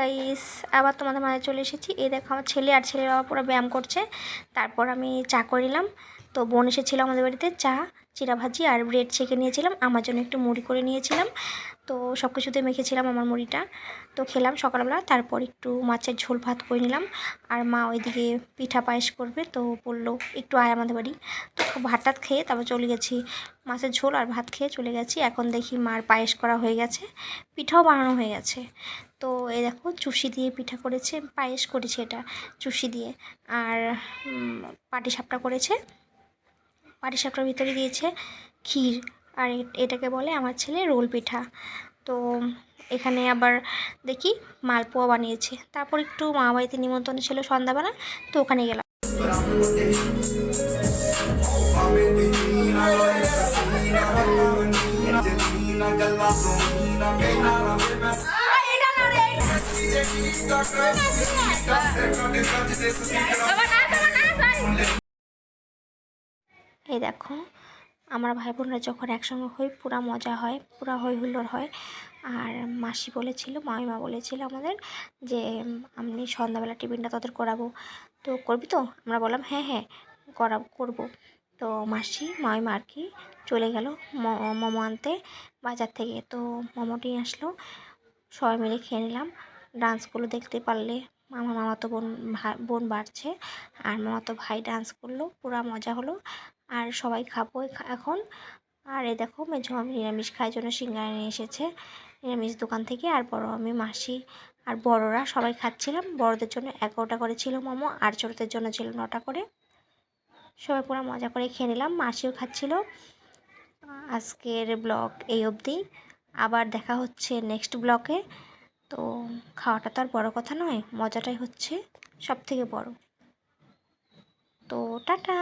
Guys, আবার তোমাদের মাঝে চলে এসেছি। এই দেখো আমার ছেলে আর ছেলের বাবা পুরো ব্যায়াম করছে। তারপর আমি চা করে নিলাম। তো বোন এসেছিলো আমাদের বাড়িতে, চা, চিড়া ভাজি আর ব্রেড ছেঁকে নিয়েছিলাম। আমার জন্য একটু মুড়ি করে নিয়েছিলাম। তো সব কিছুতে মেখেছিলাম আমার মুড়িটা। তো খেলাম সকালবেলা। তারপর একটু মাছের ঝোল ভাত করে নিলাম। আর মা ওইদিকে পিঠা পায়েস করবে, তো বললো একটু আয় আমাদের বাড়ি। তো ভাত টাত খেয়ে তারপর চলে গেছি। মাছের ঝোল আর ভাত খেয়ে চলে গেছি। এখন দেখি মার পায়েস করা হয়ে গেছে, পিঠাও বানানো হয়ে গেছে। তো এই দেখো চুষি দিয়ে পিঠা করেছে, পায়েস করেছে এটা চুষি দিয়ে। আর পাটিসাপটা করেছে, পাটিসাপটার ভিতরে দিয়েছে ক্ষীর। আর এটাকে বলে আমার ছেলে রোল পিঠা। তো এখানে আবার দেখি মালপোয়া বানিয়েছে। তারপর একটু মামাবাড়িতে নিমন্ত্রণ ছিল সন্ধ্যাবেলা, তো ওখানে গেলাম। এই দেখো আমরা ভাই বোনরা যখন একসঙ্গে হই পুরা মজা হয়, পুরা হই হুল্লোড় হয়। আর মাসি বলেছিল, মামিমা বলেছিল আমাদের যে আমি সন্ধ্যাবেলা টিফিনটা তোদের করাবো, তো করবি তো? আমরা বললাম হ্যাঁ হ্যাঁ করবো। তো মাসি মামিমা আর কি চলে গেল মোমো আনতে বাজার থেকে। তো মোমোটি আসলো, সবাই মিলে খেয়ে নিলাম। ডান্সগুলো দেখতে পারলে, আমার মামাতো বোন বাড়ছে আর মামাতো ভাই ডান্স করলো, পুরা মজা হলো। আর সবাই খাবো এখন। আর এই দেখো মেঝো আমি নিরামিষ খাওয়ার জন্য সিঙ্গারা নিয়ে এসেছে নিরামিষ দোকান থেকে। আর বড় আমি, মাসি আর বড়রা সবাই খাচ্ছিলাম। বড়দের জন্য 11টা করে ছিল মোমো, আর ছোটদের জন্য ছিল 9টা করে। সবাই পুরো মজা করে খেয়ে নিলাম, মাসিও খাচ্ছিল। আজকের ব্লগ এই অবধি, আবার দেখা হচ্ছে নেক্সট ব্লগে। তো খাওয়াটা তো আর বড় কথা নয়, মজাটাই হচ্ছে সব থেকে বড়। তো টাটা।